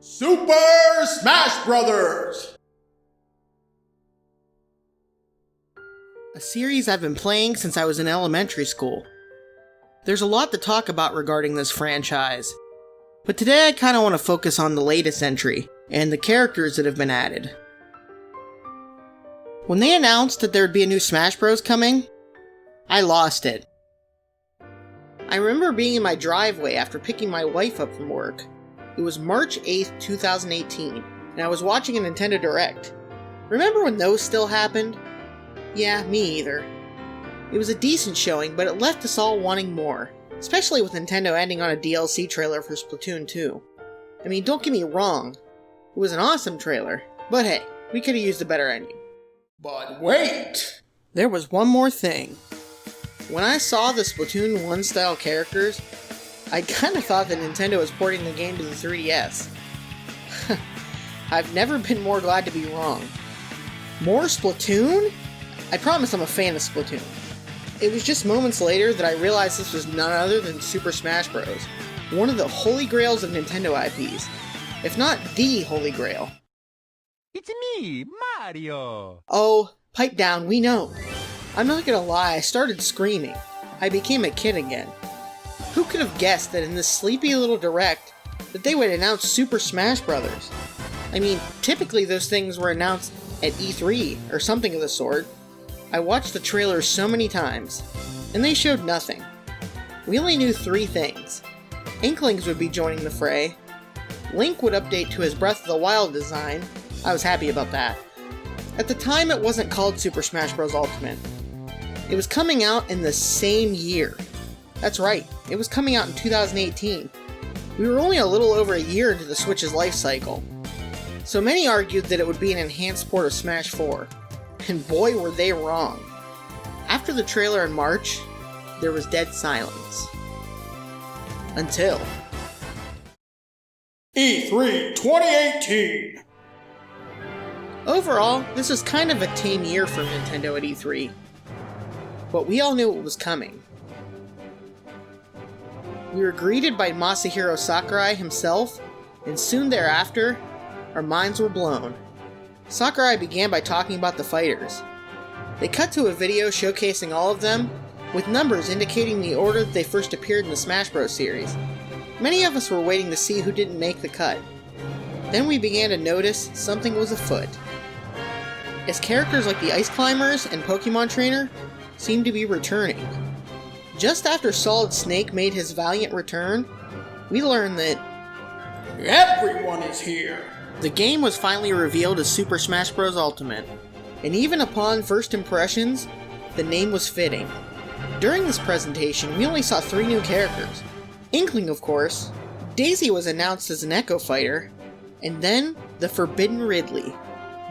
Super Smash Brothers! A series I've been playing since I was in elementary school. There's a lot to talk about regarding this franchise, but today I kinda want to focus on the latest entry, and the characters that have been added. When they announced that there'd be a new Smash Bros. Coming, I lost it. I remember being in my driveway after picking my wife up from work. It was March 8th, 2018, and I was watching a Nintendo Direct. Remember when those still happened? Yeah, me either. It was a decent showing, but it left us all wanting more, especially with Nintendo ending on a DLC trailer for Splatoon 2. I mean, don't get me wrong, it was an awesome trailer, but hey, we could have used a better ending. But wait! There was one more thing. When I saw the Splatoon 1 style characters, I kinda thought that Nintendo was porting the game to the 3DS. I've never been more glad to be wrong. More Splatoon? I promise I'm a fan of Splatoon. It was just moments later that I realized this was none other than Super Smash Bros., one of the holy grails of Nintendo IPs, if not the holy grail. It's me, Mario! Oh, pipe down, we know. I'm not gonna lie, I started screaming. I became a kid again. Who could have guessed that in this sleepy little direct, that they would announce Super Smash Bros.? I mean, typically those things were announced at E3, or something of the sort. I watched the trailers so many times, and they showed nothing. We only knew 3 things. Inklings would be joining the fray, Link would update to his Breath of the Wild design. I was happy about that. At the time, it wasn't called Super Smash Bros. Ultimate. It was coming out in the same year. That's right, it was coming out in 2018. We were only a little over a year into the Switch's life cycle. So many argued that it would be an enhanced port of Smash 4. And boy were they wrong. After the trailer in March, there was dead silence. Until E3 2018! Overall, this was kind of a tame year for Nintendo at E3. But we all knew it was coming. We were greeted by Masahiro Sakurai himself, and soon thereafter, our minds were blown. Sakurai began by talking about the fighters. They cut to a video showcasing all of them, with numbers indicating the order that they first appeared in the Smash Bros. Series. Many of us were waiting to see who didn't make the cut. Then we began to notice something was afoot. As characters like the Ice Climbers and Pokemon Trainer seemed to be returning. Just after Solid Snake made his valiant return, we learned that everyone is here! The game was finally revealed as Super Smash Bros. Ultimate, and even upon first impressions, the name was fitting. During this presentation, we only saw 3 new characters. Inkling, of course, Daisy was announced as an Echo Fighter, and then the Forbidden Ridley.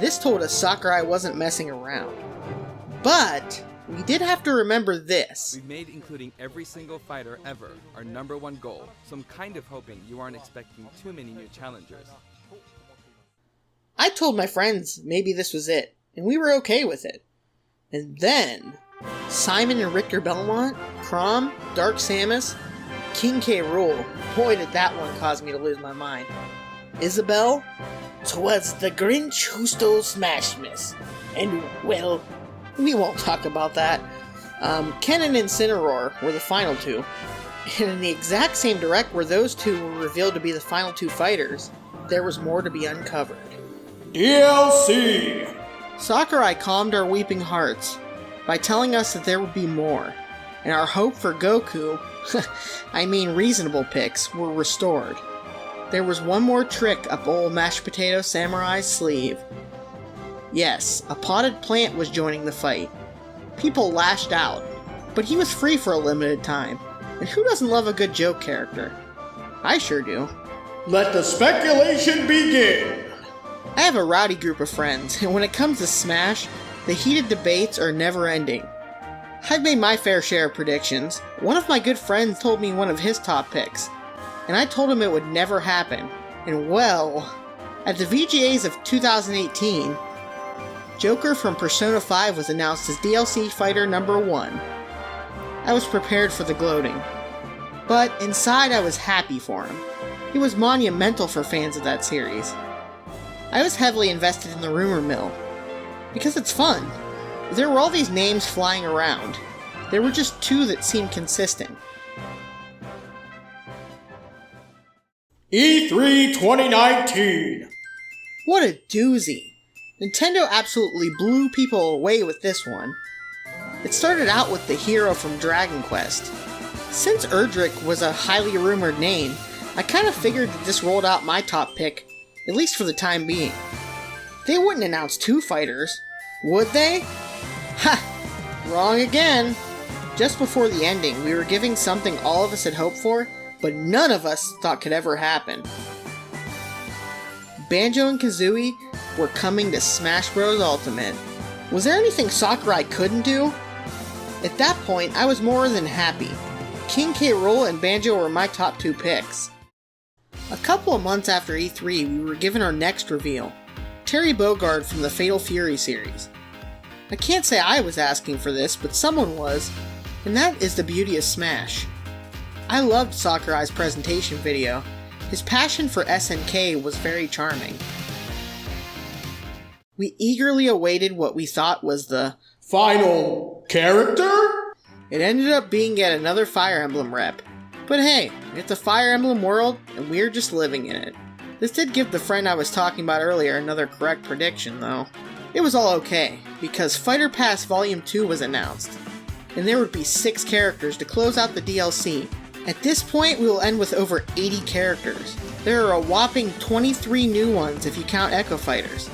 This told us Sakurai wasn't messing around. But we did have to remember this. We've made including every single fighter ever our #1 goal, so I'm kind of hoping you aren't expecting too many new challengers. I told my friends maybe this was it, and we were okay with it. And then, Simon and Richter Belmont, Chrom, Dark Samus, King K. Rool. Boy did that one cause me to lose my mind. Isabelle? 'Twas the Grinch who stole Smashmas. And, well, we won't talk about that. Ken and Incineroar were the final 2. And in the exact same direct where those 2 were revealed to be the final 2 fighters, there was more to be uncovered. DLC! Sakurai calmed our weeping hearts by telling us that there would be more, and our hope for Goku, I mean reasonable picks, were restored. There was one more trick up old Mashed Potato Samurai's sleeve. Yes, a potted plant was joining the fight. People lashed out, but he was free for a limited time, and who doesn't love a good joke character? I sure do. Let the speculation begin! I have a rowdy group of friends, and when it comes to Smash, the heated debates are never ending. I've made my fair share of predictions. One of my good friends told me one of his top picks, and I told him it would never happen. And well, at the VGAs of 2018, Joker from Persona 5 was announced as DLC Fighter #1. I was prepared for the gloating, but inside I was happy for him. It was monumental for fans of that series. I was heavily invested in the rumor mill, because it's fun. There were all these names flying around. There were just two that seemed consistent. E3 2019. What a doozy. Nintendo absolutely blew people away with this one. It started out with the hero from Dragon Quest. Since Erdrick was a highly rumored name, I kind of figured that this rolled out my top pick, at least for the time being. They wouldn't announce two fighters, would they? Ha! Wrong again! Just before the ending, we were giving something all of us had hoped for, but none of us thought could ever happen. Banjo and Kazooie were coming to Smash Bros. Ultimate. Was there anything Sakurai couldn't do? At that point, I was more than happy. King K. Rool and Banjo were my top two picks. A couple of months after E3, we were given our next reveal, Terry Bogard from the Fatal Fury series. I can't say I was asking for this, but someone was, and that is the beauty of Smash. I loved Sakurai's presentation video. His passion for SNK was very charming. We eagerly awaited what we thought was the Final character? It ended up being yet another Fire Emblem rep. But hey, it's a Fire Emblem world, and we're just living in it. This did give the friend I was talking about earlier another correct prediction, though. It was all okay, because Fighter Pass Volume 2 was announced, and there would be 6 characters to close out the DLC. At this point, we will end with over 80 characters. There are a whopping 23 new ones if you count Echo Fighters.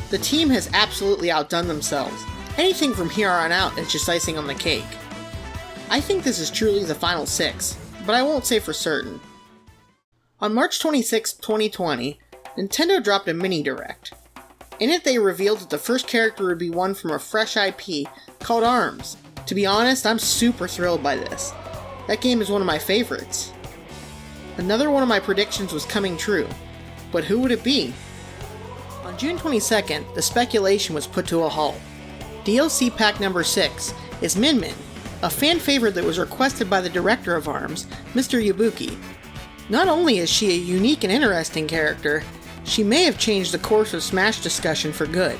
The team has absolutely outdone themselves. Anything from here on out is just icing on the cake. I think this is truly the final 6, but I won't say for certain. On March 26, 2020, Nintendo dropped a mini-direct. In it they revealed that the first character would be one from a fresh IP called ARMS. To be honest, I'm super thrilled by this. That game is one of my favorites. Another one of my predictions was coming true, but who would it be? On June 22nd, the speculation was put to a halt. DLC Pack number 6 is Min Min, a fan favorite that was requested by the director of ARMS, Mr. Yabuki. Not only is she a unique and interesting character, she may have changed the course of Smash discussion for good.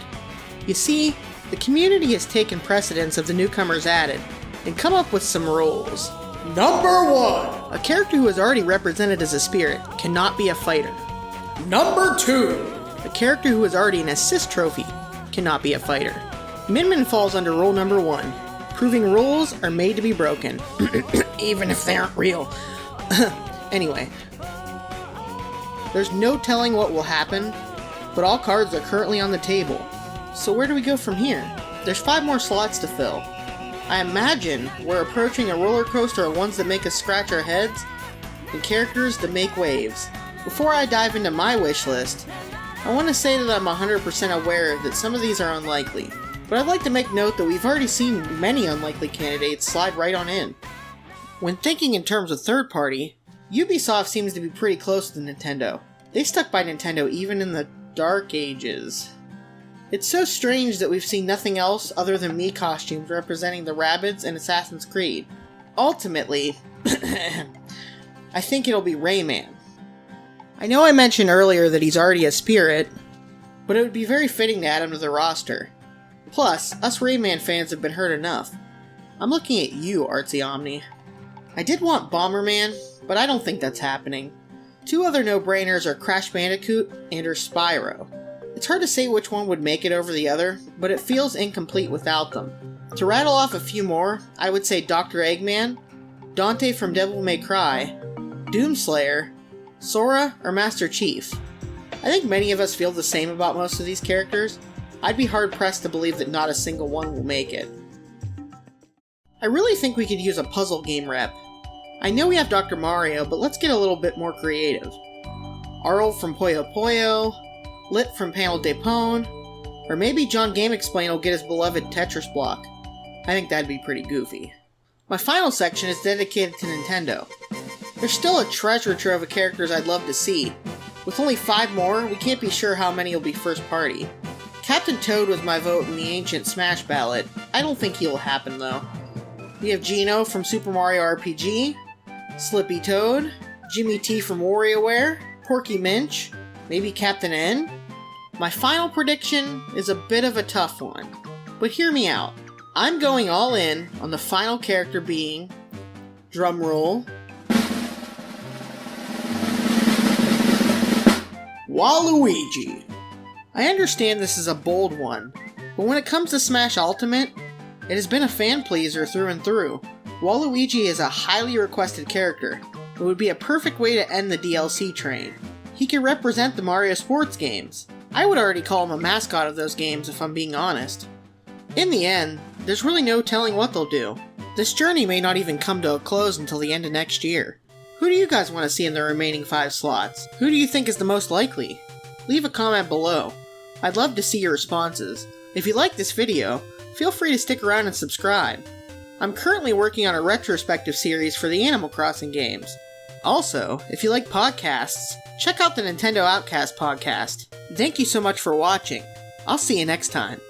You see, the community has taken precedence of the newcomers added, and come up with some rules. Number 1. A character who is already represented as a spirit cannot be a fighter. Number 2. A character who is already an assist trophy cannot be a fighter. Min Min falls under rule number 1. Proving rules are made to be broken, even if they aren't real. Anyway, there's no telling what will happen, but all cards are currently on the table. So where do we go from here? There's 5 more slots to fill. I imagine we're approaching a roller coaster of ones that make us scratch our heads, and characters that make waves. Before I dive into my wish list, I want to say that I'm 100% aware that some of these are unlikely, but I'd like to make note that we've already seen many unlikely candidates slide right on in. When thinking in terms of third party, Ubisoft seems to be pretty close to Nintendo. They stuck by Nintendo even in the dark ages. It's so strange that we've seen nothing else other than Mii costumes representing the Rabbids in Assassin's Creed. Ultimately, I think it'll be Rayman. I know I mentioned earlier that he's already a spirit, but it would be very fitting to add him to the roster. Plus, us Rayman fans have been hurt enough. I'm looking at you, Artsy Omni. I did want Bomberman, but I don't think that's happening. 2 other no-brainers are Crash Bandicoot and or Spyro. It's hard to say which one would make it over the other, but it feels incomplete without them. To rattle off a few more, I would say Dr. Eggman, Dante from Devil May Cry, Doomslayer, Sora, or Master Chief. I think many of us feel the same about most of these characters. I'd be hard-pressed to believe that not a single one will make it. I really think we could use a puzzle game rep. I know we have Dr. Mario, but let's get a little bit more creative. Arl from Puyo Puyo, Lit from Panel de Pone, or maybe John GameXplain will get his beloved Tetris block. I think that'd be pretty goofy. My final section is dedicated to Nintendo. There's still a treasure trove of characters I'd love to see. With only 5 more, we can't be sure how many will be first party. Captain Toad was my vote in the ancient Smash ballot. I don't think he'll happen though. We have Geno from Super Mario RPG, Slippy Toad, Jimmy T from WarioWare, Porky Minch, maybe Captain N? My final prediction is a bit of a tough one, but hear me out. I'm going all in on the final character being, drumroll, Waluigi. I understand this is a bold one, but when it comes to Smash Ultimate, it has been a fan pleaser through and through. Waluigi is a highly requested character. It would be a perfect way to end the DLC train. He can represent the Mario sports games. I would already call him a mascot of those games if I'm being honest. In the end, there's really no telling what they'll do. This journey may not even come to a close until the end of next year. Who do you guys want to see in the remaining 5 slots? Who do you think is the most likely? Leave a comment below. I'd love to see your responses. If you like this video, feel free to stick around and subscribe. I'm currently working on a retrospective series for the Animal Crossing games. Also, if you like podcasts, check out the Nintendo Outcast podcast. Thank you so much for watching. I'll see you next time.